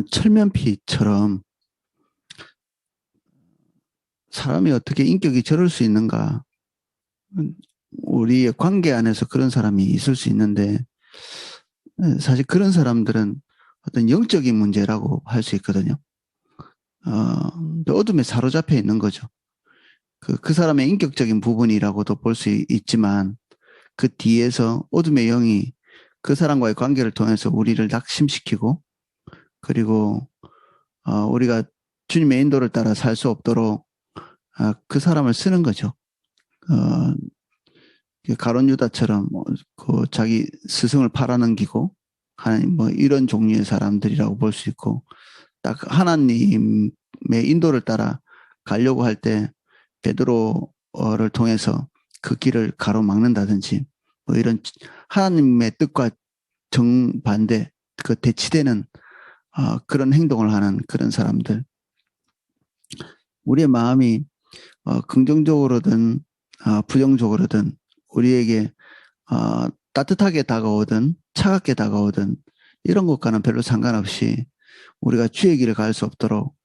철면피처럼 사람이 어떻게 인격이 저럴 수 있는가? 우리의 관계 안에서 그런 사람이 있을 수 있는데 사실 그런 사람들은 어떤 영적인 문제라고 할 수 있거든요. 어둠에 사로잡혀 있는 거죠. 그 사람의 인격적인 부분이라고도 볼 수 있지만 그 뒤에서 어둠의 영이 그 사람과의 관계를 통해서 우리를 낙심시키고 그리고 우리가 주님의 인도를 따라 살 수 없도록 그 사람을 쓰는 거죠. 가룟 유다처럼 그 자기 스승을 팔아넘기고 하나님 뭐 이런 종류의 사람들이라고 볼 수 있고 딱 하나님의 인도를 따라 가려고 할 때 베드로를 통해서 그 길을 가로막는다든지 뭐 이런 하나님의 뜻과 정반대 그 대치되는 그런 행동을 하는 그런 사람들. 우리의 마음이 긍정적으로든 부정적으로든 우리에게 따뜻하게 다가오든 차갑게 다가오든 이런 것과는 별로 상관없이 우리가 주의 길을 갈 수 없도록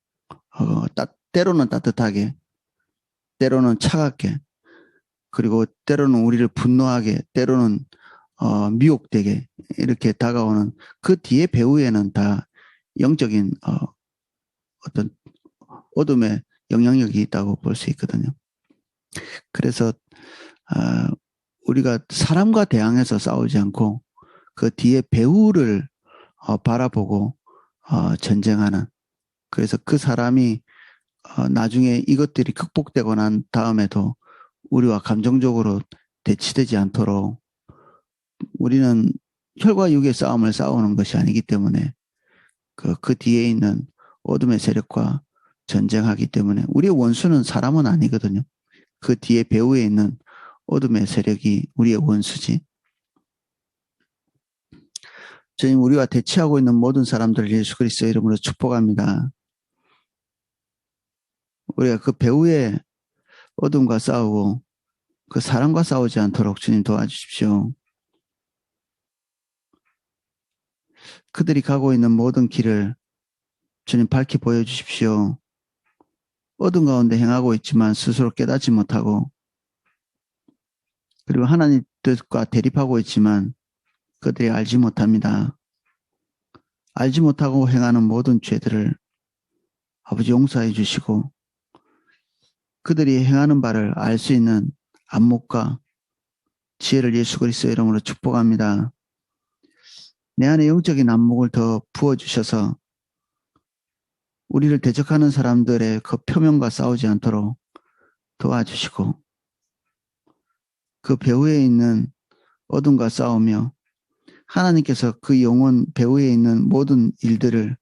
때로는 따뜻하게 때로는 차갑게 그리고 때로는 우리를 분노하게 때로는 미혹되게 이렇게 다가오는 그 뒤에 배후에는 다 영적인 어떤 어둠의 영향력이 있다고 볼 수 있거든요. 그래서 우리가 사람과 대항해서 싸우지 않고 그 뒤에 배후를 바라보고 전쟁하는 그래서 그 사람이 나중에 이것들이 극복되고 난 다음에도 우리와 감정적으로 대치되지 않도록 우리는 혈과 육의 싸움을 싸우는 것이 아니기 때문에 그 뒤에 있는 어둠의 세력과 전쟁하기 때문에 우리의 원수는 사람은 아니거든요. 그 뒤에 배후에 있는 어둠의 세력이 우리의 원수지. 주님 우리와 대치하고 있는 모든 사람들을 예수 그리스도의 이름으로 축복합니다. 우리가 그 배후의 어둠과 싸우고 그 사람과 싸우지 않도록 주님 도와주십시오. 그들이 가고 있는 모든 길을 주님 밝히 보여주십시오. 어둠 가운데 행하고 있지만 스스로 깨닫지 못하고 그리고 하나님 뜻과 대립하고 있지만 그들이 알지 못합니다. 알지 못하고 행하는 모든 죄들을 아버지 용서해 주시고 그들이 행하는 바를 알 수 있는 안목과 지혜를 예수 그리스도의 이름으로 축복합니다. 내 안에 영적인 안목을 더 부어주셔서 우리를 대적하는 사람들의 그 표면과 싸우지 않도록 도와주시고 그 배후에 있는 어둠과 싸우며 하나님께서 그 영혼 배후에 있는 모든 일들을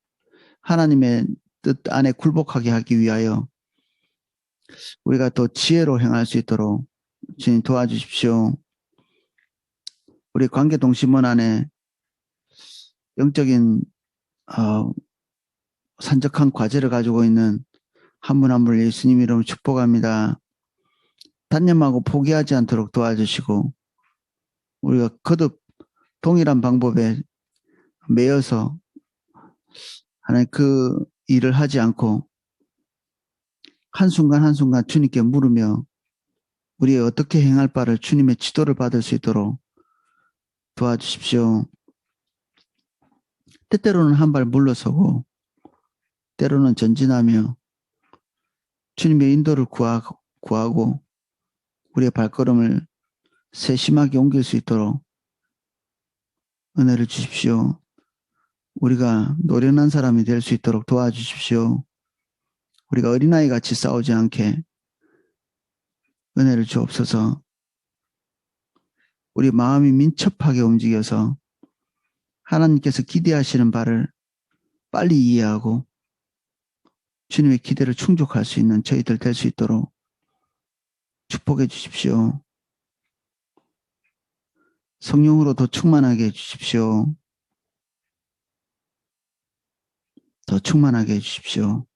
하나님의 뜻 안에 굴복하게 하기 위하여 우리가 더 지혜로 행할 수 있도록 주님 도와주십시오. 우리 관계 동심원 안에 영적인 산적한 과제를 가지고 있는 한 분 한 분을 예수님 이름으로 축복합니다. 단념하고 포기하지 않도록 도와주시고 우리가 거듭 동일한 방법에 매여서 하나님 그 일을 하지 않고 한순간 한순간 주님께 물으며 우리의 어떻게 행할 바를 주님의 지도를 받을 수 있도록 도와주십시오. 때때로는 한 발 물러서고 때로는 전진하며 주님의 인도를 구하고 우리의 발걸음을 세심하게 옮길 수 있도록 은혜를 주십시오. 우리가 노련한 사람이 될 수 있도록 도와주십시오. 우리가 어린아이 같이 싸우지 않게 은혜를 주옵소서. 우리 마음이 민첩하게 움직여서 하나님께서 기대하시는 바를 빨리 이해하고 주님의 기대를 충족할 수 있는 저희들 될 수 있도록 축복해 주십시오. 성령으로 더 충만하게 해주십시오. 더 충만하게 해주십시오.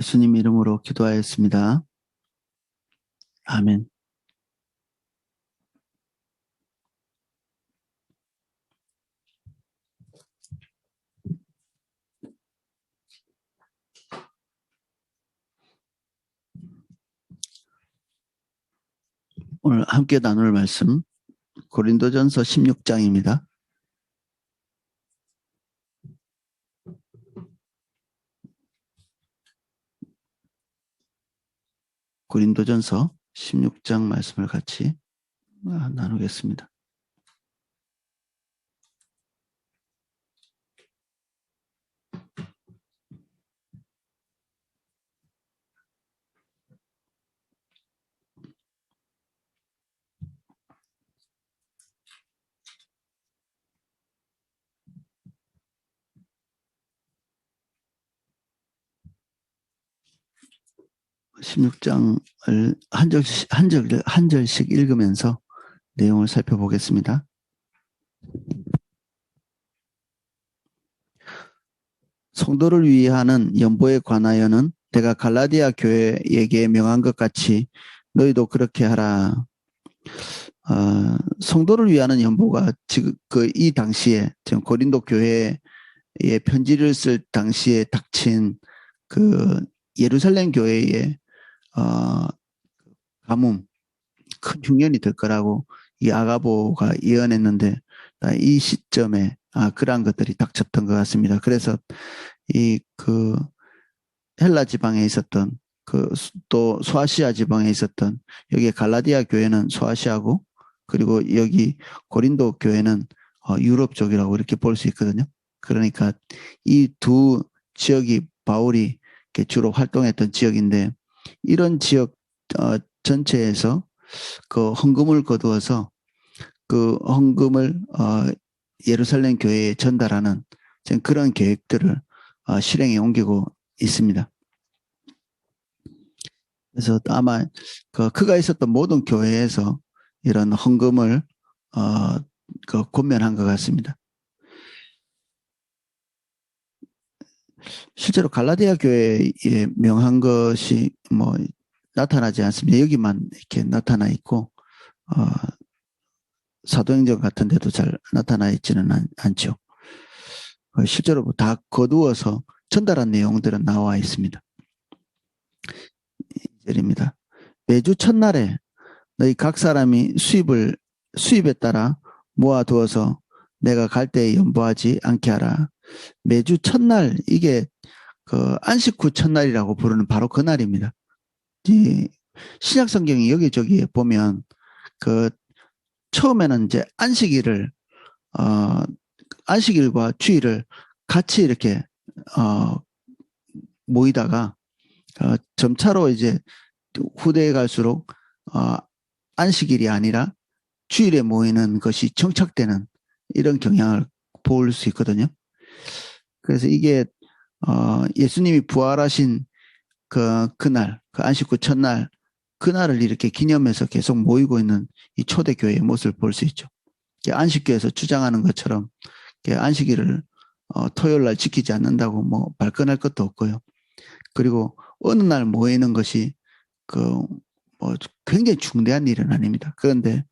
예수님 이름으로 기도하였습니다. 아멘. 오늘 함께 나눌 말씀 고린도전서 16장입니다. 고린도전서 16장 말씀을 같이 나누겠습니다. (16장을) 한 절씩 읽으면서 내용을 살펴보겠습니다. 성도를 위하는 연보에 관하여는 내가 갈라디아 교회에게 명한 것 같이 너희도 그렇게 하라. 성도를 위하는 연보가 지금 이 당시에 지금 고린도 교회에 편지를 쓸 당시에 닥친 그 예루살렘 교회의 가뭄, 큰 흉년이 될 거라고 이 아가보가 예언했는데 이 시점에 그러한 것들이 닥쳤던 것 같습니다. 그래서 그 헬라 지방에 있었던 또 소아시아 지방에 있었던 여기 갈라디아 교회는 소아시아고 그리고 여기 고린도 교회는 유럽 쪽이라고 이렇게 볼 수 있거든요. 그러니까 이 두 지역이 바울이 주로 활동했던 지역인데 이런 지역 전체에서 그 헌금을 거두어서 그 헌금을 예루살렘 교회에 전달하는 그런 계획들을 실행에 옮기고 있습니다. 그래서 아마 그가 있었던 모든 교회에서 이런 헌금을 권면한 것 같습니다. 실제로 갈라디아 교회에 명한 것이 뭐 나타나지 않습니다. 여기만 이렇게 나타나 있고 사도행전 같은 데도 잘 나타나 있지는 않죠. 실제로 다 거두어서 전달한 내용들은 나와 있습니다. 2절입니다. 매주 첫날에 너희 각 사람이 수입에 따라 모아두어서 내가 갈 때에 연보하지 않게 하라. 매주 첫날, 이게 그 안식 후 첫날이라고 부르는 바로 그 날입니다. 이 신약 성경이 여기저기 보면 그 처음에는 이제 안식일과 주일을 같이 이렇게 모이다가 점차로 이제 후대에 갈수록 안식일이 아니라 주일에 모이는 것이 정착되는 이런 경향을 볼 수 있거든요. 그래서 이게 예수님이 부활하신 그날, 그 안식 후 첫날, 그날을 이렇게 기념해서 계속 모이고 있는 이 초대교회의 모습을 볼 수 있죠. 안식교에서 주장하는 것처럼 안식일을 토요일 날 지키지 않는다고 뭐 발끈할 것도 없고요. 그리고 어느 날 모이는 것이 뭐 굉장히 중대한 일은 아닙니다. 그런데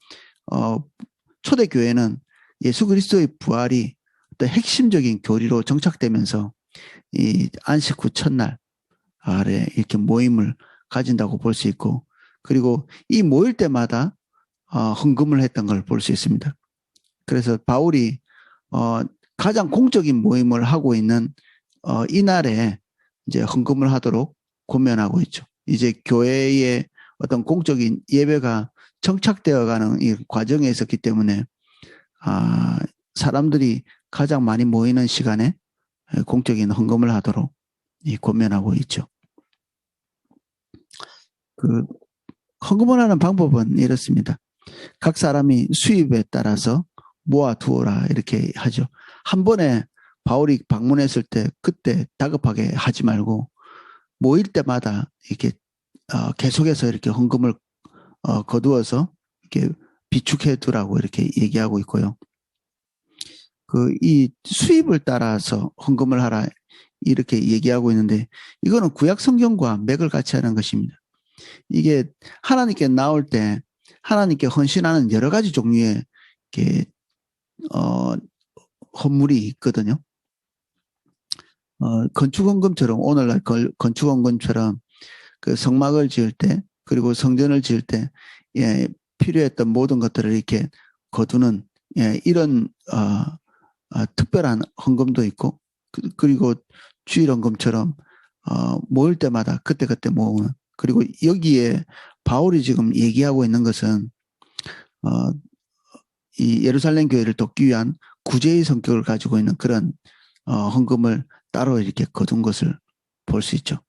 초대교회는 예수 그리스도의 부활이 어떤 핵심적인 교리로 정착되면서 이 안식 후 첫날 아래 이렇게 모임을 가진다고 볼 수 있고, 그리고 이 모일 때마다 헌금을 했던 걸 볼 수 있습니다. 그래서 바울이 가장 공적인 모임을 하고 있는 이날에 이제 헌금을 하도록 권면하고 있죠. 이제 교회의 어떤 공적인 예배가 정착되어가는 이 과정에 있었기 때문에 사람들이 가장 많이 모이는 시간에 공적인 헌금을 하도록 권면하고 있죠. 헌금을 하는 방법은 이렇습니다. 각 사람이 수입에 따라서 모아두어라 이렇게 하죠. 한 번에 바울이 방문했을 때 그때 다급하게 하지 말고 모일 때마다 이렇게 계속해서 이렇게 헌금을 거두어서 이렇게 비축해 두라고 이렇게 얘기하고 있고요. 이 수입을 따라서 헌금을 하라, 이렇게 얘기하고 있는데 이거는 구약 성경과 맥을 같이 하는 것입니다. 이게 하나님께 나올 때 하나님께 헌신하는 여러 가지 종류의 이렇게 헌물이 있거든요. 건축헌금처럼 오늘날 건축헌금처럼 그 성막을 지을 때 그리고 성전을 지을 때 예, 필요했던 모든 것들을 이렇게 거두는 예, 이런 특별한 헌금도 있고 그리고 주일 헌금처럼 모일 때마다 그때그때 모으는 그리고 여기에 바울이 지금 얘기하고 있는 것은 이 예루살렘 교회를 돕기 위한 구제의 성격을 가지고 있는 그런 헌금을 따로 이렇게 거둔 것을 볼 수 있죠.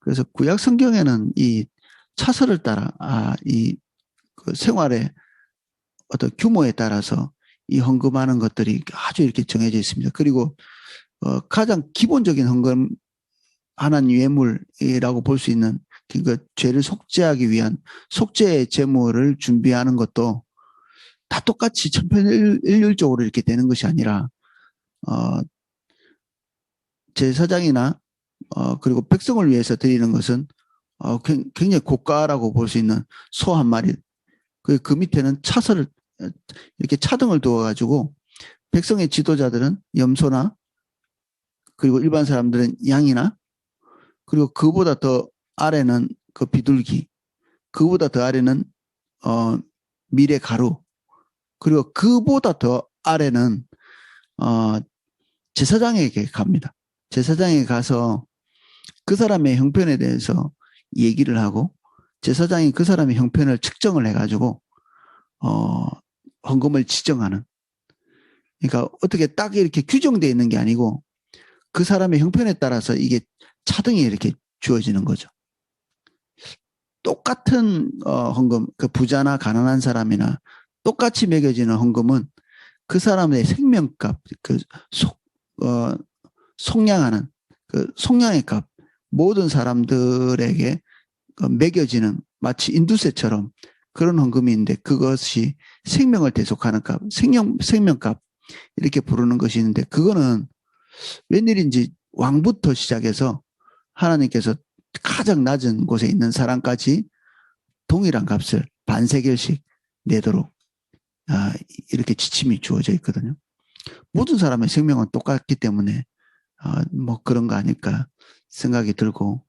그래서 구약 성경에는 이 차설을 따라 그 생활의 어떤 규모에 따라서 이 헌금하는 것들이 아주 이렇게 정해져 있습니다. 그리고 가장 기본적인 헌금 하나님 예물이라고 볼 수 있는 그 죄를 속죄하기 위한 속죄의 제물을 준비하는 것도 다 똑같이 천편일률적으로 이렇게 되는 것이 아니라 제사장이나 그리고 백성을 위해서 드리는 것은 굉장히 고가라고 볼 수 있는 소 한 마리 그 밑에는 차설을 이렇게 차등을 두어가지고 백성의 지도자들은 염소나 그리고 일반 사람들은 양이나 그리고 그보다 더 아래는 그 비둘기 그보다 더 아래는 밀의 가루 그리고 그보다 더 아래는 제사장에게 갑니다. 제사장에 가서 그 사람의 형편에 대해서 얘기를 하고 제사장이 그 사람의 형편을 측정을 해가지고 헌금을 지정하는 그러니까 어떻게 딱 이렇게 규정되어 있는 게 아니고 그 사람의 형편에 따라서 이게 차등이 이렇게 주어지는 거죠. 똑같은 헌금, 그 부자나 가난한 사람이나 똑같이 매겨지는 헌금은 그 사람의 생명값, 그 속량하는 그 속량의 값, 모든 사람들에게 매겨지는 마치 인두세처럼 그런 헌금이 있는데 그것이 생명을 대속하는 값, 생명값 이렇게 부르는 것이 있는데 그거는 웬일인지 왕부터 시작해서 하나님께서 가장 낮은 곳에 있는 사람까지 동일한 값을 반세겔씩 내도록 이렇게 지침이 주어져 있거든요. 모든 사람의 생명은 똑같기 때문에 뭐 그런 거 아닐까 생각이 들고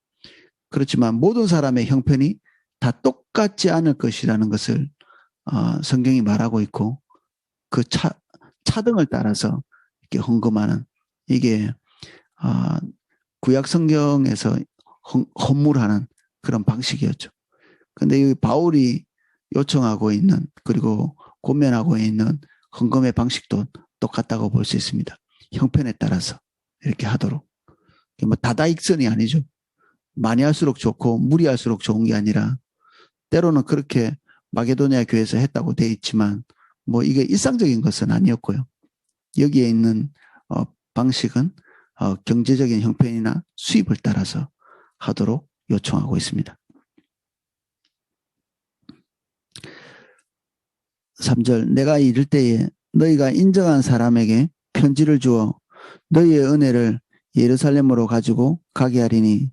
그렇지만 모든 사람의 형편이 다 똑같지 않을 것이라는 것을 성경이 말하고 있고 그 차등을 따라서 이렇게 헌금하는 이게 구약 성경에서 헌물하는 그런 방식이었죠. 근데 이 바울이 요청하고 있는 그리고 권면하고 있는 헌금의 방식도 똑같다고 볼 수 있습니다. 형편에 따라서 이렇게 하도록. 뭐 다다익선이 아니죠. 많이 할수록 좋고 무리할수록 좋은 게 아니라 때로는 그렇게 마게도니아 교회에서 했다고 돼 있지만 뭐 이게 일상적인 것은 아니었고요. 여기에 있는 방식은 경제적인 형편이나 수입을 따라서 하도록 요청하고 있습니다. 3절 내가 이를 때에 너희가 인정한 사람에게 편지를 주어 너희의 은혜를 예루살렘으로 가지고 가게 하리니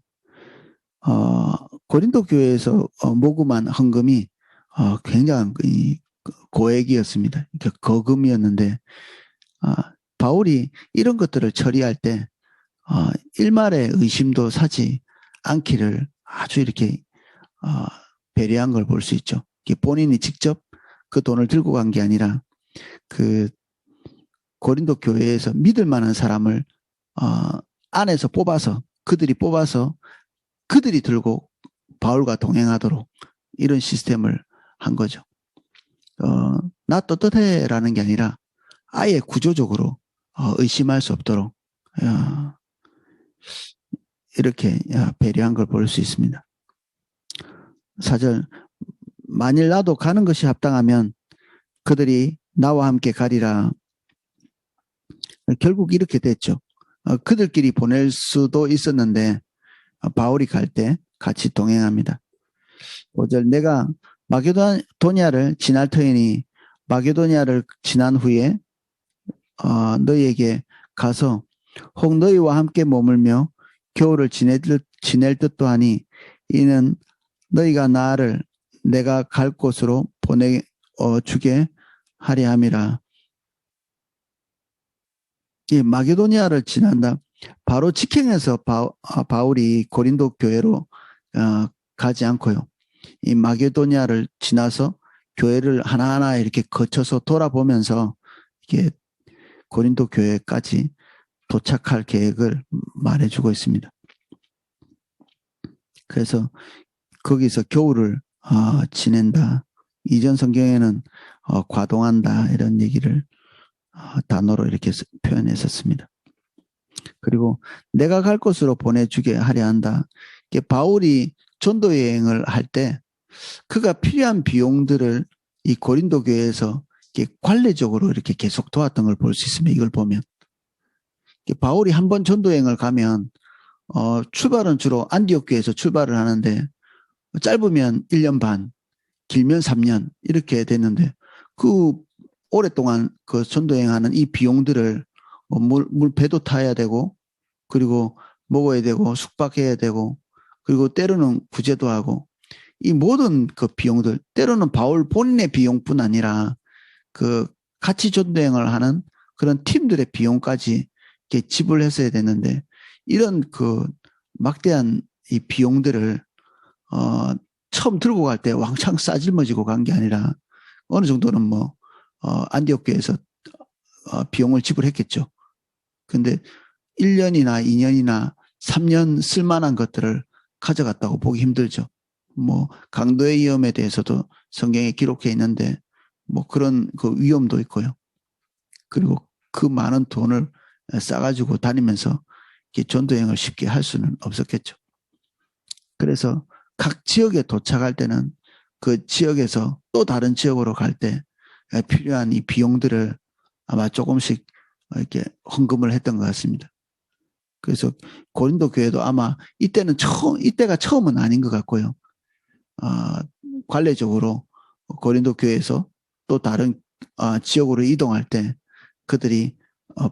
고린도 교회에서 모금한 헌금이 굉장한 고액이었습니다. 그러니까 거금이었는데 바울이 이런 것들을 처리할 때 일말의 의심도 사지 않기를 아주 이렇게 배려한 걸 볼 수 있죠. 본인이 직접 그 돈을 들고 간 게 아니라 그 고린도 교회에서 믿을 만한 사람을 안에서 뽑아서 그들이 들고 바울과 동행하도록 이런 시스템을 한 거죠. 나 떳떳해라는 게 아니라 아예 구조적으로 의심할 수 없도록 이렇게 배려한 걸 볼 수 있습니다. 4절 만일 나도 가는 것이 합당하면 그들이 나와 함께 가리라. 결국 이렇게 됐죠. 그들끼리 보낼 수도 있었는데 바울이 갈 때 같이 동행합니다. 5절 내가 마게도니아를 지날 터이니 마게도니아를 지난 후에 너희에게 가서 혹 너희와 함께 머물며 겨울을 지낼 듯도 하니 이는 너희가 나를 내가 갈 곳으로 보내 주게 하려 함이라. 이 마게도니아를 지난다. 바로 직행해서 바울이 고린도 교회로 가지 않고요. 이 마게도니아를 지나서 교회를 하나하나 이렇게 거쳐서 돌아보면서 이게 고린도 교회까지 도착할 계획을 말해주고 있습니다. 그래서 거기서 겨울을 지낸다. 이전 성경에는 과동한다 이런 얘기를 단어로 이렇게 표현했었습니다. 그리고 내가 갈 곳으로 보내주게 하려 한다. 바울이 전도 여행을 할 때 그가 필요한 비용들을 이 고린도 교회에서 관례적으로 이렇게 계속 도왔던 걸 볼 수 있습니다. 이걸 보면 바울이 한 번 전도 여행을 가면 출발은 주로 안디옥 교회에서 출발을 하는데 짧으면 1년 반, 길면 3년 이렇게 됐는데 그 오랫동안 그 전도 여행하는 이 비용들을 배도 타야 되고 그리고 먹어야 되고 숙박해야 되고 그리고 때로는 구제도 하고 이 모든 그 비용들 때로는 바울 본인의 비용뿐 아니라 그 같이 전도행을 하는 그런 팀들의 비용까지 이렇게 지불했어야 되는데 이런 그 막대한 이 비용들을 처음 들고 갈 때 왕창 싸질머지고 간 게 아니라 어느 정도는 뭐 안디옥 교회에서 비용을 지불했겠죠. 근데 1년이나 2년이나 3년 쓸만한 것들을 가져갔다고 보기 힘들죠. 뭐 강도의 위험에 대해서도 성경에 기록해 있는데 뭐 그런 그 위험도 있고요. 그리고 그 많은 돈을 싸가지고 다니면서 전도여행을 쉽게 할 수는 없었겠죠. 그래서 각 지역에 도착할 때는 그 지역에서 또 다른 지역으로 갈 때 필요한 이 비용들을 아마 조금씩 이렇게 헌금을 했던 것 같습니다. 그래서 고린도 교회도 아마 이때가 처음은 아닌 것 같고요. 관례적으로 고린도 교회에서 또 다른 지역으로 이동할 때 그들이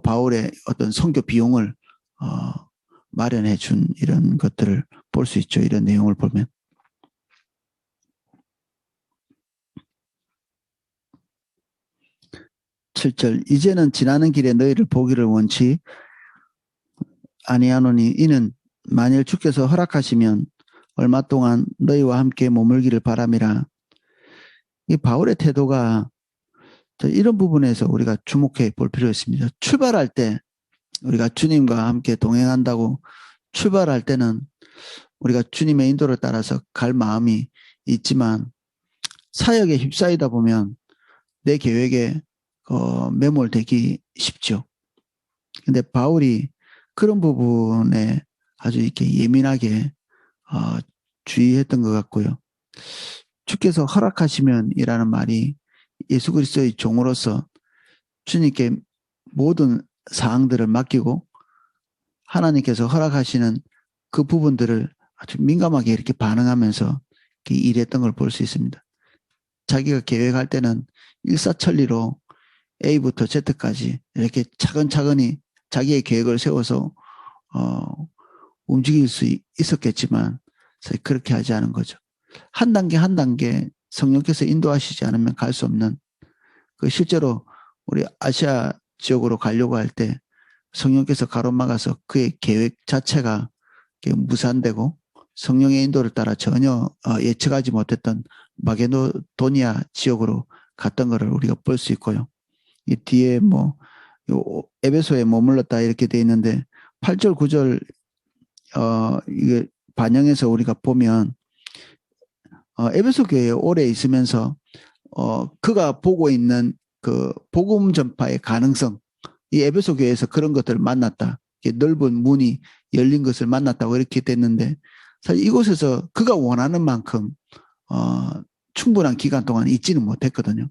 바울의 어떤 선교 비용을 마련해 준 이런 것들을 볼 수 있죠. 이런 내용을 보면. 7절 이제는 지나는 길에 너희를 보기를 원치 아니하노니 이는 만일 주께서 허락하시면 얼마 동안 너희와 함께 머물기를 바람이라. 이 바울의 태도가 이런 부분에서 우리가 주목해 볼 필요가 있습니다. 출발할 때 우리가 주님과 함께 동행한다고 출발할 때는 우리가 주님의 인도를 따라서 갈 마음이 있지만 사역에 휩싸이다 보면 내 계획에 매몰되기 쉽죠. 근데 바울이 그런 부분에 아주 이렇게 예민하게 주의했던 것 같고요. 주께서 허락하시면이라는 말이 예수 그리스도의 종으로서 주님께 모든 사항들을 맡기고 하나님께서 허락하시는 그 부분들을 아주 민감하게 이렇게 반응하면서 이렇게 일했던 걸 볼 수 있습니다. 자기가 계획할 때는 일사천리로 A부터 Z까지 이렇게 차근차근히 자기의 계획을 세워서 움직일 수 있었겠지만 사실 그렇게 하지 않은 거죠. 한 단계 한 단계 성령께서 인도하시지 않으면 갈 수 없는 그 실제로 우리 아시아 지역으로 가려고 할 때 성령께서 가로막아서 그의 계획 자체가 무산되고 성령의 인도를 따라 전혀 예측하지 못했던 마게도니아 지역으로 갔던 것을 우리가 볼 수 있고요. 이 뒤에 뭐 에베소에 머물렀다 이렇게 돼 있는데 8절 9절 이게 반영해서 우리가 보면 에베소 교회에 오래 있으면서 그가 보고 있는 그 복음 전파의 가능성 이 에베소 교회에서 그런 것들을 만났다. 넓은 문이 열린 것을 만났다고 이렇게 됐는데 사실 이곳에서 그가 원하는 만큼 충분한 기간 동안 있지는 못했거든요.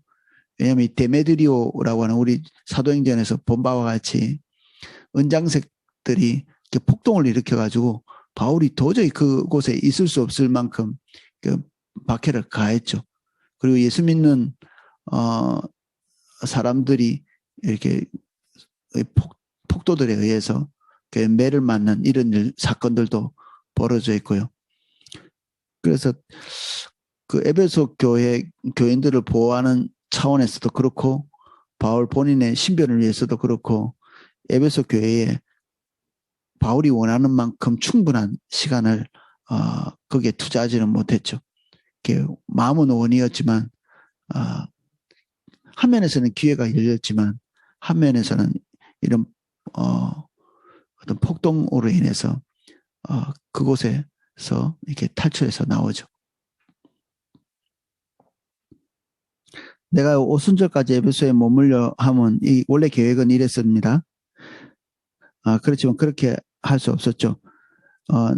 왜냐하면 이 데메드리오라고 하는 우리 사도행전에서 본 바와 같이 은장색들이 폭동을 일으켜가지고 바울이 도저히 그곳에 있을 수 없을 만큼 그 박해를 가했죠. 그리고 예수 믿는 사람들이 이렇게 폭도들에 의해서 매를 맞는 이런 사건들도 벌어져 있고요. 그래서 그 에베소 교회 교인들을 보호하는 차원에서도 그렇고 바울 본인의 신변을 위해서도 그렇고 에베소 교회에 바울이 원하는 만큼 충분한 시간을 거기에 투자하지는 못했죠. 마음은 원이었지만 한 면에서는 기회가 열렸지만 한 면에서는 이런 어떤 폭동으로 인해서 그곳에서 이렇게 탈출해서 나오죠. 내가 오순절까지 에베소에 머물려 하면 원래 계획은 이랬습니다. 그렇지만 그렇게 할 수 없었죠.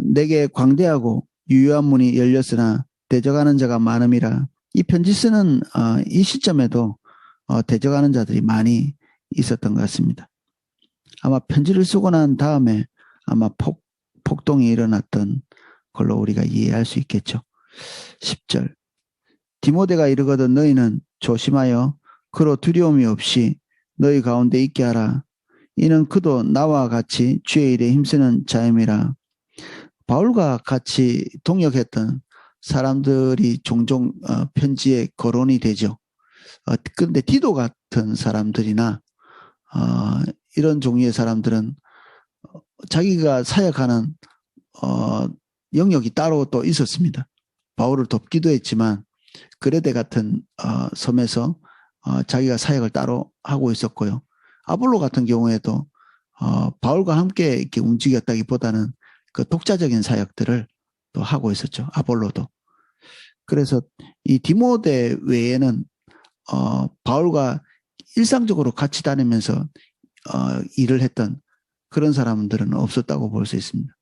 내게 광대하고 유효한 문이 열렸으나 대적하는 자가 많음이라. 이 편지 쓰는 이 시점에도 대적하는 자들이 많이 있었던 것 같습니다. 아마 편지를 쓰고 난 다음에 아마 폭동이 일어났던 걸로 우리가 이해할 수 있겠죠. 10절 디모데가 이르거든 너희는 조심하여 그로 두려움이 없이 너희 가운데 있게 하라. 이는 그도 나와 같이 주의 일에 힘쓰는 자임이라. 바울과 같이 동역했던 사람들이 종종 편지에 거론이 되죠. 그런데 디도 같은 사람들이나 이런 종류의 사람들은 자기가 사역하는 영역이 따로 또 있었습니다. 바울을 돕기도 했지만 그레데 같은 섬에서 자기가 사역을 따로 하고 있었고요. 아볼로 같은 경우에도 바울과 함께 이렇게 움직였다기보다는 그 독자적인 사역들을 또 하고 있었죠. 아볼로도. 그래서 이 디모데 외에는 바울과 일상적으로 같이 다니면서 일을 했던 그런 사람들은 없었다고 볼 수 있습니다.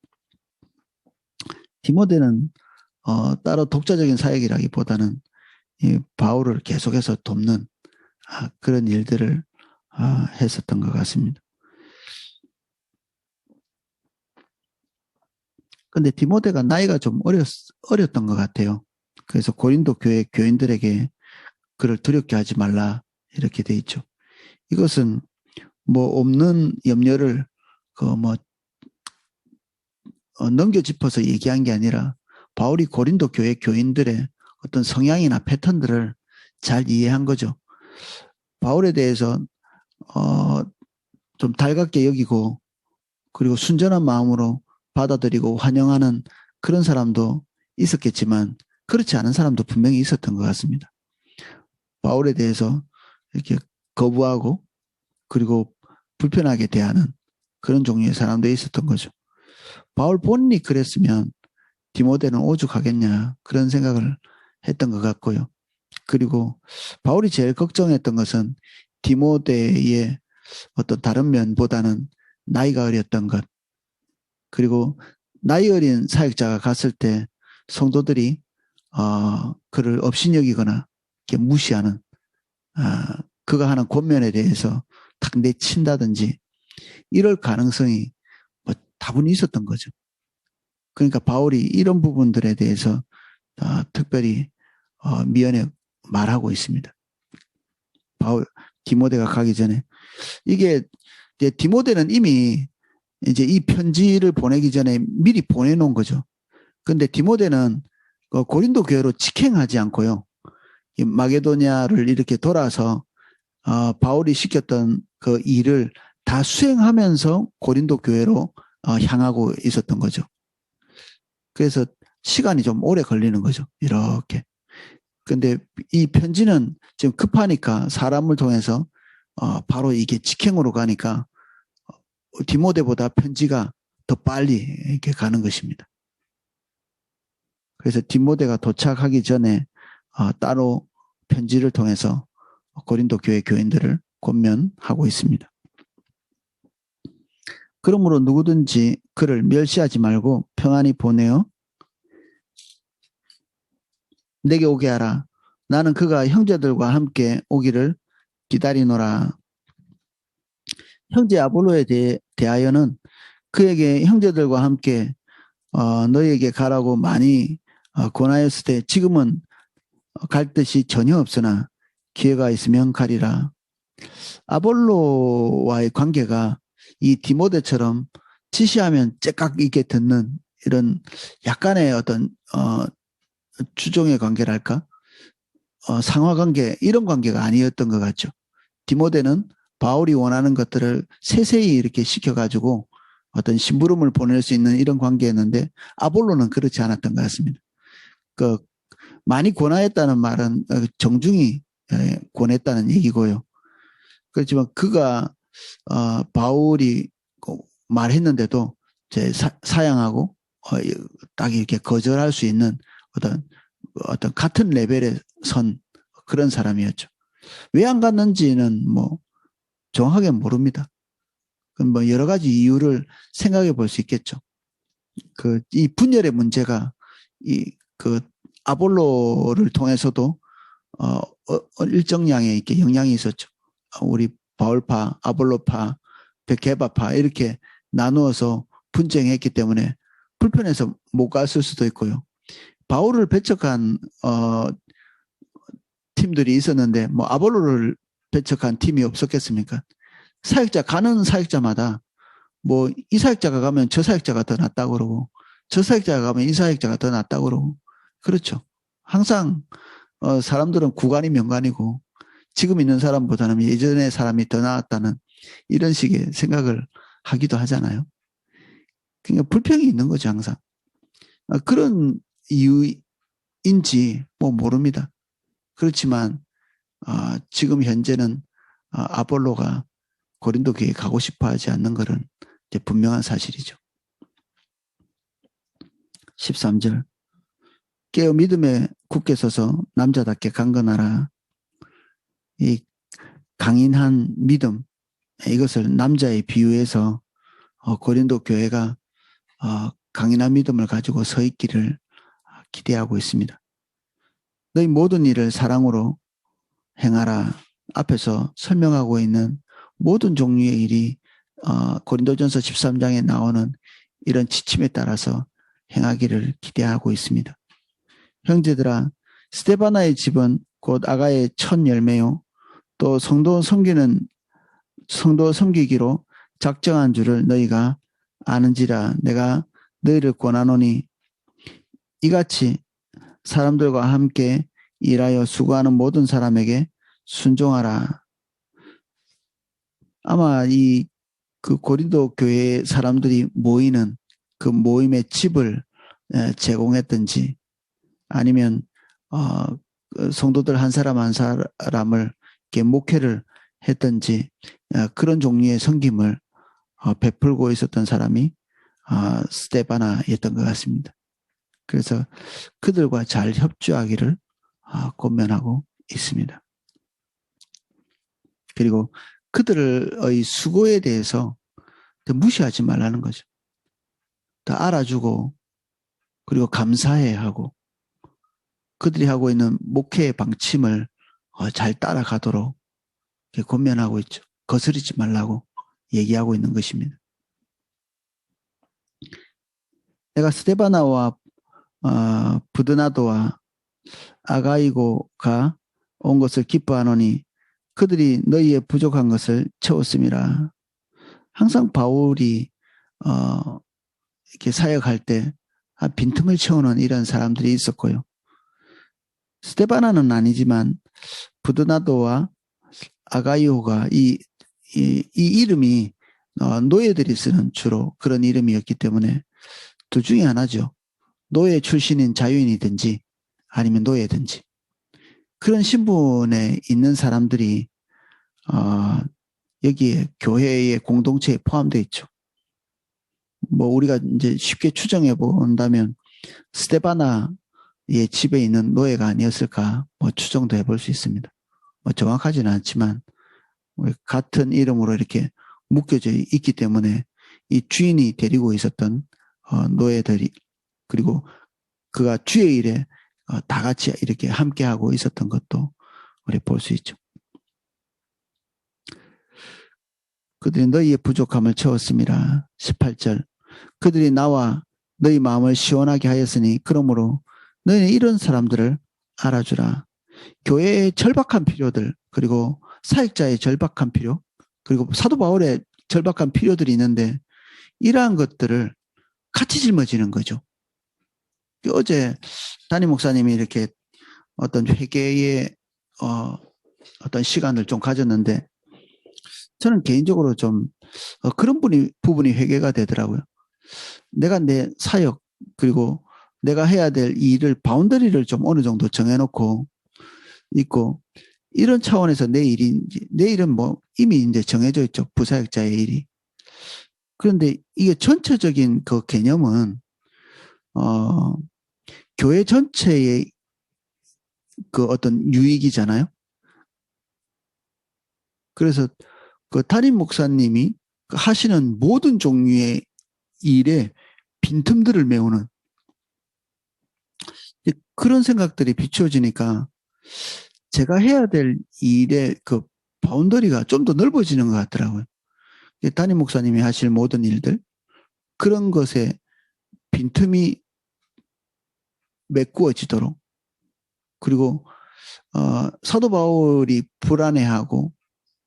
디모데는 따로 독자적인 사역이라기보다는 이 바울을 계속해서 돕는 그런 일들을 했었던 것 같습니다. 그런데 디모데가 나이가 좀 어렸던 것 같아요. 그래서 고린도 교회 교인들에게 그를 두렵게 하지 말라 이렇게 돼 있죠. 이것은 뭐 없는 염려를 넘겨 짚어서 얘기한 게 아니라 바울이 고린도 교회 교인들의 어떤 성향이나 패턴들을 잘 이해한 거죠. 바울에 대해서 좀 달갑게 여기고 그리고 순전한 마음으로 받아들이고 환영하는 그런 사람도 있었겠지만 그렇지 않은 사람도 분명히 있었던 것 같습니다. 바울에 대해서 이렇게 거부하고 그리고 불편하게 대하는 그런 종류의 사람도 있었던 거죠. 바울 본인이 그랬으면 디모데는 오죽하겠냐 그런 생각을 했던 것 같고요. 그리고 바울이 제일 걱정했던 것은 디모데의 어떤 다른 면보다는 나이가 어렸던 것, 그리고 나이 어린 사역자가 갔을 때 성도들이 그를 업신여기거나 이렇게 무시하는 그가 하는 권면에 대해서 탁 내친다든지 이럴 가능성이 뭐 다분히 있었던 거죠. 그러니까 바울이 이런 부분들에 대해서 특별히 미연에 말하고 있습니다. 바울 디모데가 가기 전에 이게 디모데는 이미 이제 이 편지를 보내기 전에 미리 보내놓은 거죠. 그런데 디모데는 고린도 교회로 직행하지 않고요. 마게도냐를 이렇게 돌아서 바울이 시켰던 그 일을 다 수행하면서 고린도 교회로 향하고 있었던 거죠. 그래서 시간이 좀 오래 걸리는 거죠. 이렇게. 근데 이 편지는 지금 급하니까 사람을 통해서 바로 이게 직행으로 가니까 디모데보다 편지가 더 빨리 이렇게 가는 것입니다. 그래서 디모데가 도착하기 전에 따로 편지를 통해서 고린도 교회 교인들을 권면하고 있습니다. 그러므로 누구든지 그를 멸시하지 말고 평안히 보내어 내게 오게 하라. 나는 그가 형제들과 함께 오기를 기다리노라. 형제 아볼로에 대하여는 그에게 형제들과 함께 너희에게 가라고 많이 권하였을 때 지금은 갈 뜻이 전혀 없으나 기회가 있으면 가리라. 아볼로와의 관계가 이 디모데처럼 지시하면 째깍 있게 듣는 이런 약간의 어떤 주종의 관계랄까? 상하관계 이런 관계가 아니었던 것 같죠. 디모데는 바울이 원하는 것들을 세세히 이렇게 시켜가지고 어떤 심부름을 보낼 수 있는 이런 관계였는데 아볼로는 그렇지 않았던 것 같습니다. 그 많이 권하였다는 말은 정중히 권했다는 얘기고요. 그렇지만 그가 바울이 말했는데도 사양하고 딱 이렇게 거절할 수 있는 어떤 같은 레벨에 선 그런 사람이었죠. 왜 안 갔는지는 뭐 정확하게 모릅니다. 뭐 여러 가지 이유를 생각해 볼 수 있겠죠. 이 분열의 문제가 그 아볼로를 통해서도 일정량의 이렇게 영향이 있었죠. 우리 바울파, 아볼로파, 게바파 이렇게 나누어서 분쟁했기 때문에 불편해서 못 갔을 수도 있고요. 바울을 배척한 팀들이 있었는데 뭐 아볼로를 배척한 팀이 없었겠습니까? 사역자 가는 사역자마다 뭐 이 사역자가 가면 저 사역자가 더 낫다고 그러고 저 사역자가 가면 이 사역자가 더 낫다고 그러고 그렇죠. 항상 사람들은 구간이 명간이고 지금 있는 사람보다는 예전의 사람이 더 나았다는 이런 식의 생각을 하기도 하잖아요. 그러니까 불평이 있는 거죠 항상. 그런 이유인지 뭐 모릅니다. 그렇지만 지금 현재는 아볼로가 고린도 교회에 가고 싶어 하지 않는 것은 이제 분명한 사실이죠. 13절 깨어 믿음에 굳게 서서 남자답게 강건하라. 이 강인한 믿음 이것을 남자에 비유해서 고린도 교회가 강인한 믿음을 가지고 서 있기를 기대하고 있습니다. 너희 모든 일을 사랑으로 행하라. 앞에서 설명하고 있는 모든 종류의 일이 고린도전서 13장에 나오는 이런 지침에 따라서 행하기를 기대하고 있습니다. 형제들아 스데바나의 집은 곧 아가의 첫 열매요 또 성도 섬기기로 작정한 줄을 너희가 아는지라. 내가 너희를 권하노니 이같이 사람들과 함께 일하여 수고하는 모든 사람에게 순종하라. 아마 그 고린도 교회 사람들이 모이는 그 모임의 집을 제공했든지 아니면 성도들 한 사람 한 사람을 이렇게 목회를 했든지 그런 종류의 섬김을 베풀고 있었던 사람이 스데바나였던 것 같습니다. 그래서 그들과 잘 협조하기를 권면하고 있습니다. 그리고 그들의 수고에 대해서 더 무시하지 말라는 거죠. 더 알아주고 그리고 감사해야 하고 그들이 하고 있는 목회의 방침을 잘 따라가도록 권면하고 있죠. 거스르지 말라고 얘기하고 있는 것입니다. 내가 스데바나와 부드나도와 아가이고가 온 것을 기뻐하노니 그들이 너희의 부족한 것을 채웠음이라. 항상 바울이 이렇게 사역할 때 빈틈을 채우는 이런 사람들이 있었고요. 스데바나는 아니지만 부드나도와 아가이오가 이 이름이 노예들이 쓰는 주로 그런 이름이었기 때문에 둘 중에 하나죠. 노예 출신인 자유인이든지 아니면 노예든지 그런 신분에 있는 사람들이 여기에 교회의 공동체에 포함되어 있죠. 뭐 우리가 이제 쉽게 추정해 본다면 스데바나의 집에 있는 노예가 아니었을까 뭐 추정도 해볼 수 있습니다. 뭐 정확하지는 않지만 같은 이름으로 이렇게 묶여져 있기 때문에 이 주인이 데리고 있었던 노예들이 그리고 그가 주의 일에 다 같이 이렇게 함께하고 있었던 것도 우리 볼 수 있죠. 그들이 너희의 부족함을 채웠음이라. 18절 그들이 나와 너희 마음을 시원하게 하였으니 그러므로 너희는 이런 사람들을 알아주라. 교회의 절박한 필요들 그리고 사역자의 절박한 필요 그리고 사도 바울의 절박한 필요들이 있는데 이러한 것들을 같이 짊어지는 거죠. 어제 담임 목사님이 이렇게 어떤 회개의 어떤 시간을 좀 가졌는데 저는 개인적으로 좀 그런 부분이 회개가 되더라고요. 내가 내 사역 그리고 내가 해야 될 일을 바운더리를 좀 어느 정도 정해놓고 있고 이런 차원에서 내일은 뭐 이미 이제 정해져 있죠. 부사역자의 일이. 그런데 이게 전체적인 그 개념은 교회 전체의 그 어떤 유익이잖아요. 그래서 그 담임 목사님이 하시는 모든 종류의 일에 빈틈들을 메우는 그런 생각들이 비추어지니까 제가 해야 될 일의 그 바운더리가 좀 더 넓어지는 것 같더라고요. 담임 목사님이 하실 모든 일들 그런 것에 빈틈이 메꾸어지도록 그리고 사도 바울이 불안해하고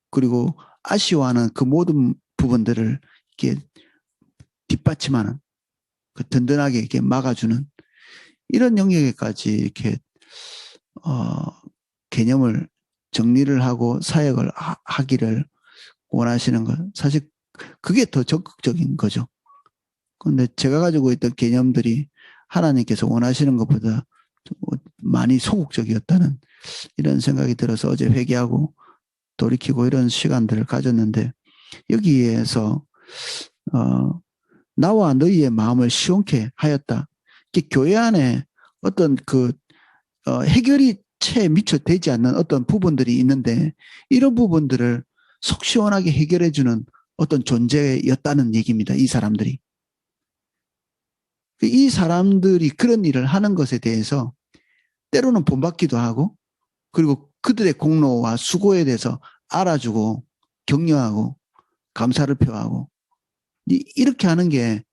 그리고 아쉬워하는 그 모든 부분들을 이렇게 뒷받침하는 그 든든하게 이렇게 막아주는 이런 영역에까지 이렇게 개념을 정리를 하고 사역을 하기를 원하시는 것 사실 그게 더 적극적인 거죠. 그런데 제가 가지고 있던 개념들이 하나님께서 원하시는 것보다 많이 소극적이었다는 이런 생각이 들어서 어제 회개하고 돌이키고 이런 시간들을 가졌는데 여기에서 나와 너희의 마음을 시원케 하였다. 교회 안에 어떤 그 해결이 채 미처 되지 않는 어떤 부분들이 있는데 이런 부분들을 속 시원하게 해결해주는 어떤 존재였다는 얘기입니다. 이 사람들이. 이 사람들이 그런 일을 하는 것에 대해서 때로는 본받기도 하고 그리고 그들의 공로와 수고에 대해서 알아주고 격려하고 감사를 표하고 이렇게 하는 게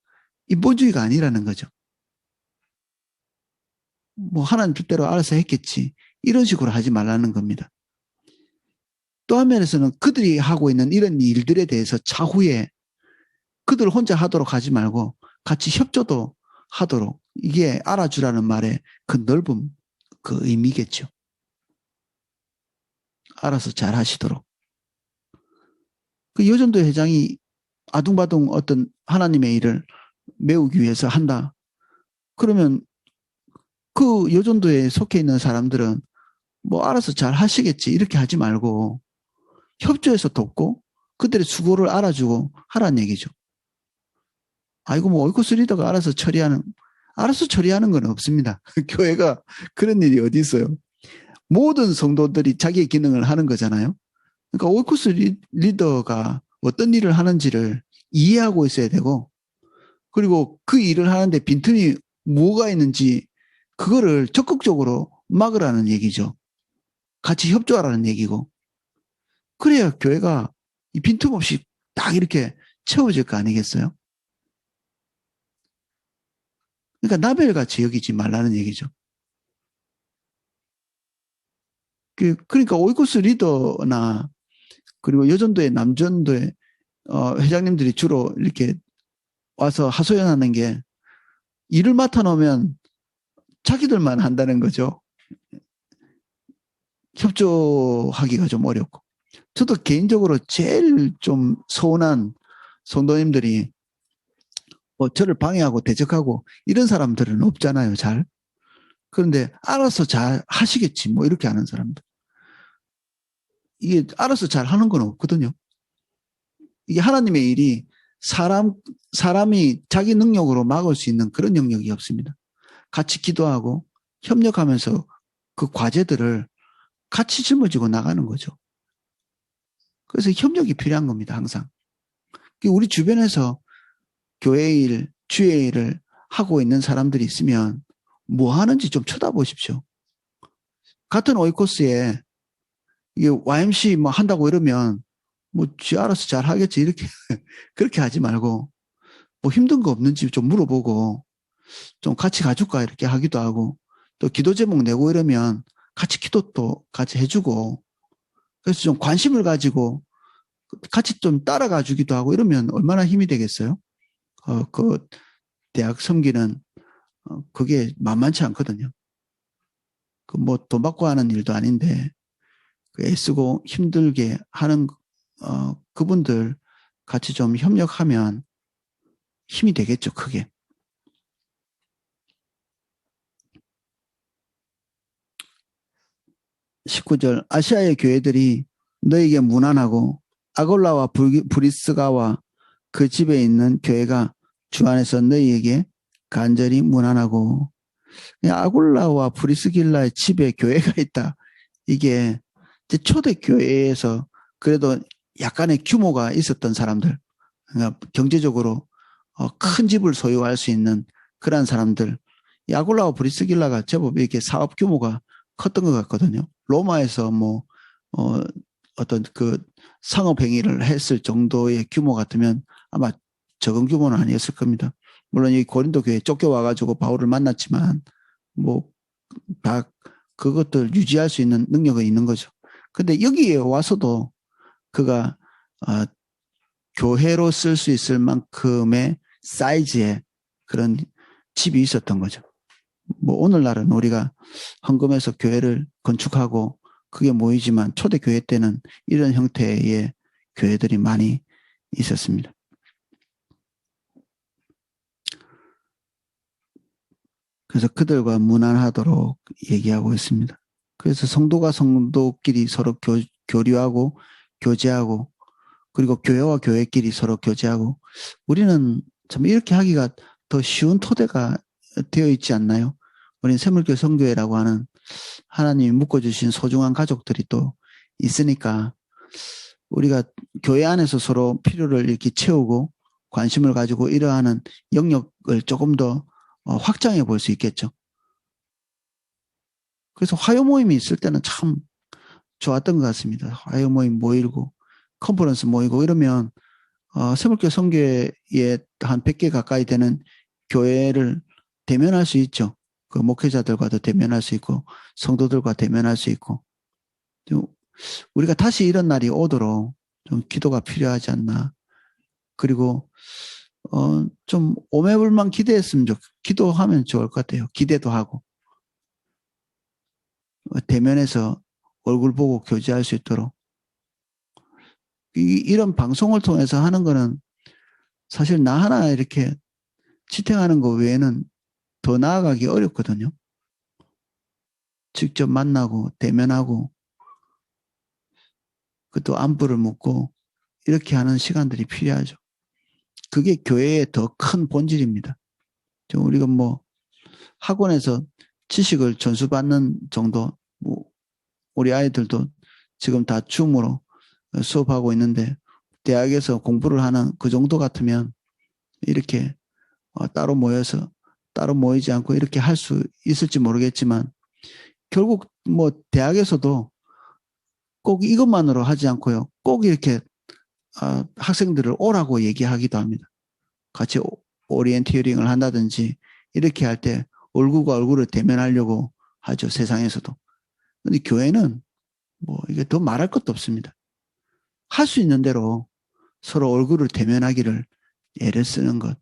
인본주의가 아니라는 거죠. 뭐 하나님 뜻대로 알아서 했겠지. 이런 식으로 하지 말라는 겁니다. 또 한면에서는 그들이 하고 있는 이런 일들에 대해서 차후에 그들 혼자 하도록 하지 말고 같이 협조도 하도록 이게 알아주라는 말의 그 넓은 그 의미겠죠. 알아서 잘 하시도록. 그 여전도 회장이 아둥바둥 어떤 하나님의 일을 메우기 위해서 한다. 그러면 그 여전도에 속해 있는 사람들은 뭐 알아서 잘 하시겠지 이렇게 하지 말고 협조해서 돕고 그들의 수고를 알아주고 하라는 얘기죠. 아이고 뭐 오이코스 리더가 알아서 처리하는 건 없습니다. 교회가 그런 일이 어디 있어요. 모든 성도들이 자기의 기능을 하는 거잖아요. 그러니까 오이코스 리더가 어떤 일을 하는지를 이해하고 있어야 되고 그리고 그 일을 하는데 빈틈이 뭐가 있는지 그거를 적극적으로 막으라는 얘기죠. 같이 협조하라는 얘기고 그래야 교회가 이 빈틈없이 딱 이렇게 채워질 거 아니겠어요? 그러니까 나벨같이 여기지 말라는 얘기죠. 그러니까 오이코스 리더나 그리고 여전도의 남전도의 회장님들이 주로 이렇게 와서 하소연하는 게 일을 맡아놓으면 자기들만 한다는 거죠. 협조하기가 좀 어렵고. 저도 개인적으로 제일 좀 서운한 성도님들이 뭐 저를 방해하고 대적하고 이런 사람들은 없잖아요, 잘. 그런데 알아서 잘 하시겠지, 뭐 이렇게 하는 사람들. 이게 알아서 잘 하는 건 없거든요. 이게 하나님의 일이 사람이 자기 능력으로 막을 수 있는 그런 영역이 없습니다. 같이 기도하고 협력하면서 그 과제들을 같이 짊어지고 나가는 거죠. 그래서 협력이 필요한 겁니다, 항상. 우리 주변에서 교회 일, 주의 일을 하고 있는 사람들이 있으면 뭐 하는지 좀 쳐다보십시오. 같은 오이코스에 이게 YMC 뭐 한다고 이러면 뭐 지 알아서 잘 하겠지 이렇게 그렇게 하지 말고 뭐 힘든 거 없는지 좀 물어보고 좀 같이 가줄까 이렇게 하기도 하고 또 기도 제목 내고 이러면 같이 기도도 같이 해주고 그래서 좀 관심을 가지고 같이 좀 따라가 주기도 하고 이러면 얼마나 힘이 되겠어요? 그 대학 섬기는 그게 만만치 않거든요. 그 뭐 돈 받고 하는 일도 아닌데 그 애쓰고 힘들게 하는 그분들 같이 좀 협력하면 힘이 되겠죠, 크게. 19절 아시아의 교회들이 너에게 무난하고 아골라와 브리스가와 그 집에 있는 교회가 주 안에서 너희에게 간절히 무난하고 아골라와 브리스길라의 집에 교회가 있다. 이게 초대 교회에서 그래도 약간의 규모가 있었던 사람들, 그러니까 경제적으로 큰 집을 소유할 수 있는 그런 사람들, 아골라와 브리스길라가 제법 이렇게 사업 규모가 컸던 것 같거든요. 로마에서 뭐 어떤 그 상업 행위를 했을 정도의 규모 같으면 아마 적은 규모는 아니었을 겁니다. 물론 이 고린도 교회에 쫓겨와가지고 바울을 만났지만 뭐 다 그것들 유지할 수 있는 능력은 있는 거죠. 근데 여기에 와서도 그가 교회로 쓸 수 있을 만큼의 사이즈의 그런 집이 있었던 거죠. 뭐 오늘날은 우리가 헌금해서 교회를 건축하고 그게 모이지만 초대 교회 때는 이런 형태의 교회들이 많이 있었습니다. 그래서 그들과 무난하도록 얘기하고 있습니다. 그래서 성도가 성도끼리 서로 교류하고 교제하고 그리고 교회와 교회끼리 서로 교제하고 우리는 참 이렇게 하기가 더 쉬운 토대가 되어 있지 않나요? 우리는 샘물교 성교회라고 하는 하나님이 묶어주신 소중한 가족들이 또 있으니까 우리가 교회 안에서 서로 필요를 이렇게 채우고 관심을 가지고 이러하는 영역을 조금 더 확장해 볼 수 있겠죠. 그래서 화요 모임이 있을 때는 참 좋았던 것 같습니다. 화요 모임 모이고 컨퍼런스 모이고 이러면 샘물교 성교회에 한 100개 가까이 되는 교회를 대면할 수 있죠. 그 목회자들과도 대면할 수 있고 성도들과 대면할 수 있고 우리가 다시 이런 날이 오도록 좀 기도가 필요하지 않나. 그리고 좀 오매불만 기도했으면 기도하면 좋을 것 같아요. 기대도 하고 대면에서 얼굴 보고 교제할 수 있도록 이런 방송을 통해서 하는 거는 사실 나 하나 이렇게 지탱하는 거 외에는 더 나아가기 어렵거든요. 직접 만나고 대면하고 또 안부를 묻고 이렇게 하는 시간들이 필요하죠. 그게 교회의 더 큰 본질입니다. 우리가 뭐 학원에서 지식을 전수받는 정도, 뭐 우리 아이들도 지금 다 줌으로 수업하고 있는데 대학에서 공부를 하는 그 정도 같으면 이렇게 따로 모여서 따로 모이지 않고 이렇게 할 수 있을지 모르겠지만 결국 뭐 대학에서도 꼭 이것만으로 하지 않고요. 꼭 이렇게 학생들을 오라고 얘기하기도 합니다. 같이 오리엔티어링을 한다든지 이렇게 할 때 얼굴과 얼굴을 대면하려고 하죠. 세상에서도. 근데 교회는 뭐 이게 더 말할 것도 없습니다. 할 수 있는 대로 서로 얼굴을 대면하기를 애를 쓰는 것.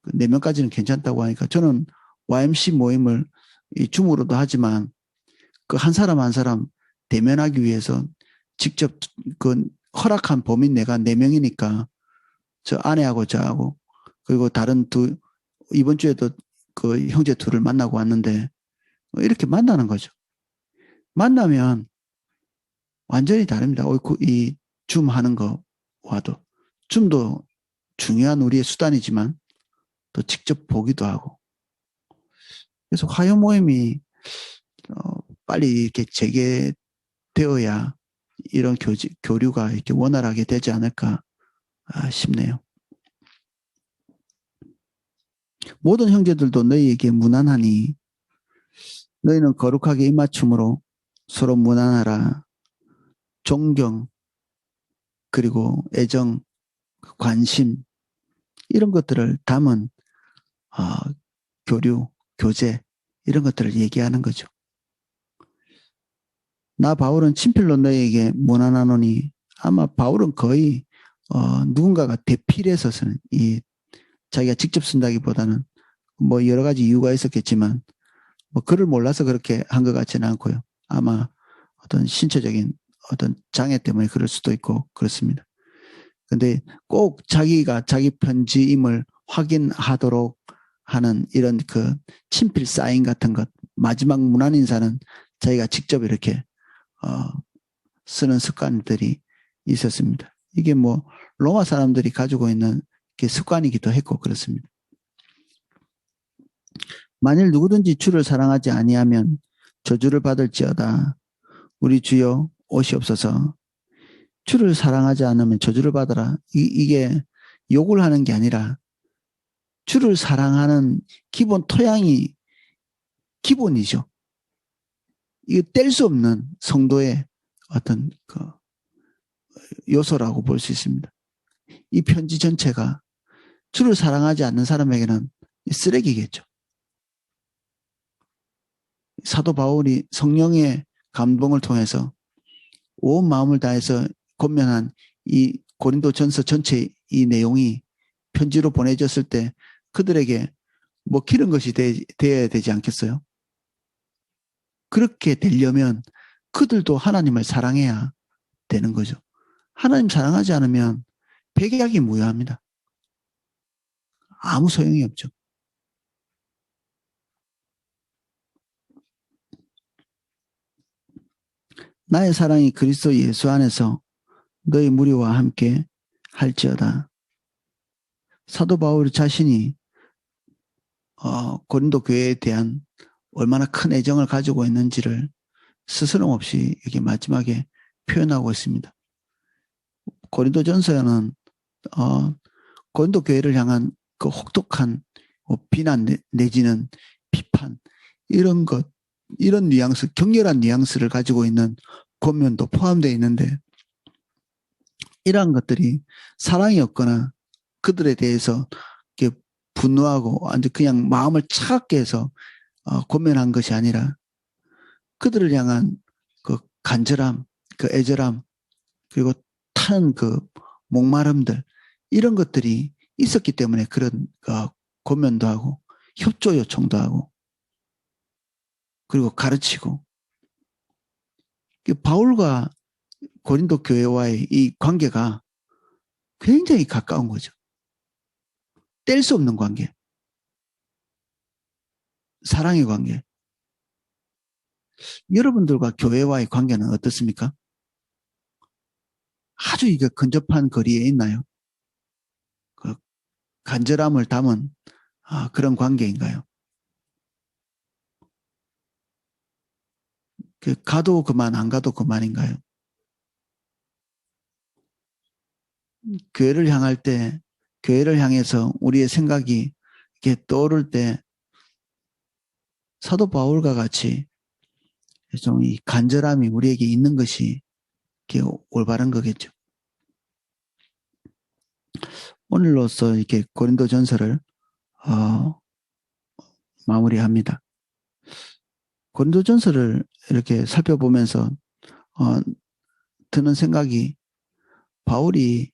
4명까지는 괜찮다고 하니까 저는 YMC 모임을 이 줌으로도 하지만 그 한 사람 한 사람 대면하기 위해서 직접 그 허락한 범인 내가 4명이니까 저 아내하고 저하고 그리고 다른 이번 주에도 그 형제 둘을 만나고 왔는데 이렇게 만나는 거죠. 만나면 완전히 다릅니다. 이 줌 하는 거와도 줌도 중요한 우리의 수단이지만 또 직접 보기도 하고 그래서 화요 모임이 빨리 이렇게 재개되어야 이런 교류가 이렇게 원활하게 되지 않을까 싶네요. 모든 형제들도 너희에게 무난하니 너희는 거룩하게 입맞춤으로 서로 무난하라. 존경 그리고 애정, 관심 이런 것들을 담은 교류, 교제 이런 것들을 얘기하는 거죠. 나 바울은 친필로 너희에게 무난하노니 아마 바울은 거의 누군가가 대필해서 쓰는 이 자기가 직접 쓴다기보다는 뭐 여러 가지 이유가 있었겠지만 뭐 글을 몰라서 그렇게 한 것 같지는 않고요. 아마 어떤 신체적인 어떤 장애 때문에 그럴 수도 있고 그렇습니다. 근데 꼭 자기가 자기 편지임을 확인하도록 하는 이런 그 친필 사인 같은 것, 마지막 문안인사는 자기가 직접 이렇게 쓰는 습관들이 있었습니다. 이게 뭐 로마 사람들이 가지고 있는 습관이기도 했고 그렇습니다. 만일 누구든지 주를 사랑하지 아니하면 저주를 받을지어다. 우리 주여 오시옵소서. 주를 사랑하지 않으면 저주를 받아라. 이게 욕을 하는 게 아니라 주를 사랑하는 기본 토양이 기본이죠. 이거 뗄 수 없는 성도의 어떤 그 요소라고 볼 수 있습니다. 이 편지 전체가 주를 사랑하지 않는 사람에게는 쓰레기겠죠. 사도 바울이 성령의 감동을 통해서 온 마음을 다해서 권면한 이 고린도전서 전체 이 내용이 편지로 보내졌을 때 그들에게 뭐 기른 것이 되어야 되지 않겠어요? 그렇게 되려면 그들도 하나님을 사랑해야 되는 거죠. 하나님 사랑하지 않으면 백약이 무효합니다. 아무 소용이 없죠. 나의 사랑이 그리스도 예수 안에서 너희 무리와 함께 할지어다. 사도 바울 자신이 고린도 교회에 대한 얼마나 큰 애정을 가지고 있는지를 스스럼 없이 이렇게 마지막에 표현하고 있습니다. 고린도전서에는 고린도 교회를 향한 그 혹독한 비난 내지는 비판 이런 것, 이런 뉘앙스, 격렬한 뉘앙스를 가지고 있는 권면도 포함되어 있는데 이러한 것들이 사랑이 없거나 그들에 대해서 이렇게 분노하고 아주 그냥 마음을 차갑게 해서 권면한 것이 아니라 그들을 향한 그 간절함, 그 애절함, 그리고 타는 그 목마름들 이런 것들이 있었기 때문에 그런 권면도 하고 협조 요청도 하고 그리고 가르치고 바울과 고린도 교회와의 이 관계가 굉장히 가까운 거죠. 뗄 수 없는 관계. 사랑의 관계. 여러분들과 교회와의 관계는 어떻습니까? 아주 이게 근접한 거리에 있나요? 그 간절함을 담은 그런 관계인가요? 가도 그만 안 가도 그만인가요? 교회를 향할 때 교회를 향해서 우리의 생각이 이렇게 떠오를 때 사도 바울과 같이 좀 이 간절함이 우리에게 있는 것이 이렇게 올바른 거겠죠. 오늘로써 이렇게 고린도전서를 마무리합니다. 고린도전서를 이렇게 살펴보면서 드는 생각이 바울이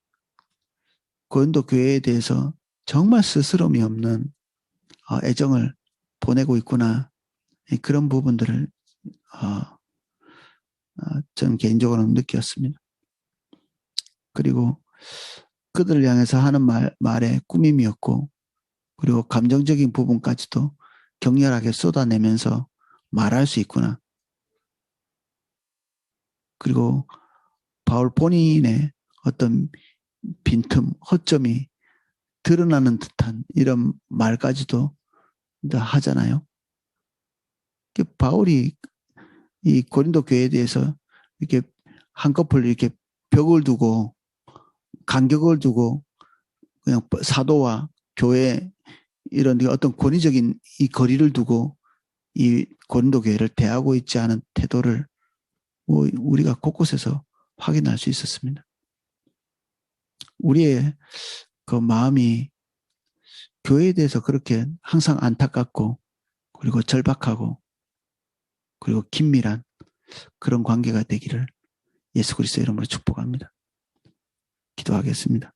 고린도 교회에 대해서 정말 스스럼이 없는 애정을 보내고 있구나 그런 부분들을 저는 개인적으로 느꼈습니다. 그리고 그들을 향해서 하는 말에 꾸밈이었고 그리고 감정적인 부분까지도 격렬하게 쏟아내면서 말할 수 있구나. 그리고 바울 본인의 어떤 빈틈, 허점이 드러나는 듯한 이런 말까지도 하잖아요. 바울이 이 고린도 교회에 대해서 이렇게 한꺼풀 이렇게 벽을 두고 간격을 두고 그냥 사도와 교회 이런 어떤 권위적인 이 거리를 두고 이 고린도 교회를 대하고 있지 않은 태도를 우리가 곳곳에서 확인할 수 있었습니다. 우리의 그 마음이 교회에 대해서 그렇게 항상 안타깝고 그리고 절박하고 그리고 긴밀한 그런 관계가 되기를 예수 그리스도의 이름으로 축복합니다. 기도하겠습니다.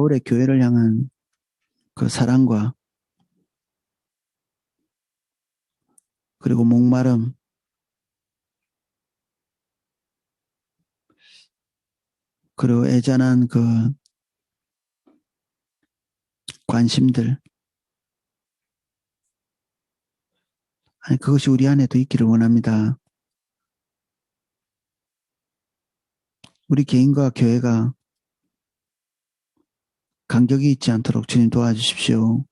바울의 교회를 향한 그 사랑과 그리고 목마름 그리고 애잔한 그 관심들 아니 그것이 우리 안에도 있기를 원합니다. 우리 개인과 교회가 간격이 있지 않도록 주님 도와주십시오.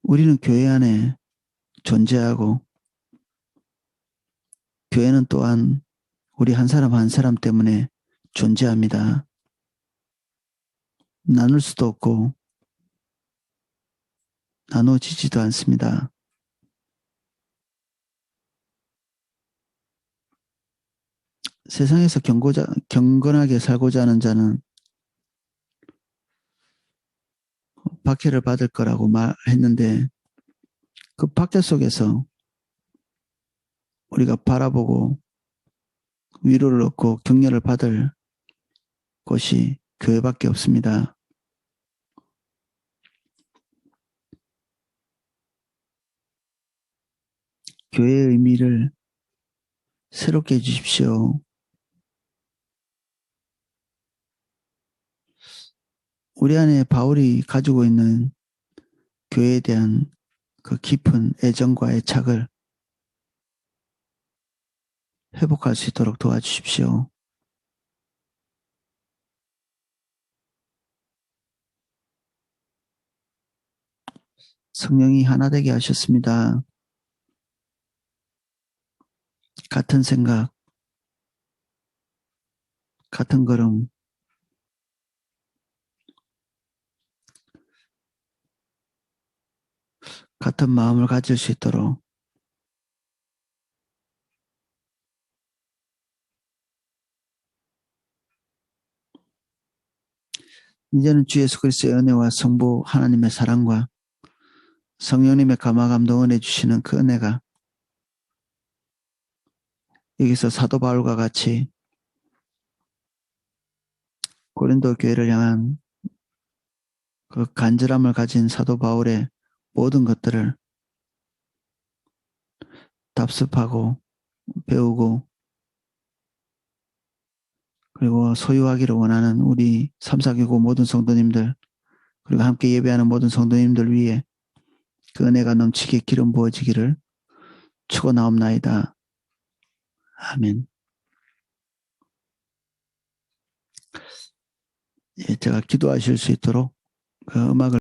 우리는 교회 안에 존재하고 교회는 또한 우리 한 사람 한 사람 때문에 존재합니다. 나눌 수도 없고 나눠지지도 않습니다. 세상에서 경건하게 살고자 하는 자는 박해를 받을 거라고 말했는데 그 박해 속에서 우리가 바라보고 위로를 얻고 격려를 받을 곳이 교회밖에 없습니다. 교회의 의미를 새롭게 해주십시오. 우리 안에 바울이 가지고 있는 교회에 대한 그 깊은 애정과 애착을 회복할 수 있도록 도와주십시오. 성령이 하나 되게 하셨습니다. 같은 생각, 같은 걸음, 같은 마음을 가질 수 있도록 이제는 주 예수 그리스도의 은혜와 성부 하나님의 사랑과 성령님의 감화 감동 은혜 주시는 그 은혜가 여기서 사도 바울과 같이 고린도 교회를 향한 그 간절함을 가진 사도 바울의 모든 것들을 답습하고 배우고 그리고 소유하기를 원하는 우리 삼사교구 모든 성도님들 그리고 함께 예배하는 모든 성도님들 위해 그 은혜가 넘치게 기름 부어지기를 축원하옵나이다. 아멘. 예, 제가 기도하실 수 있도록 그 음악을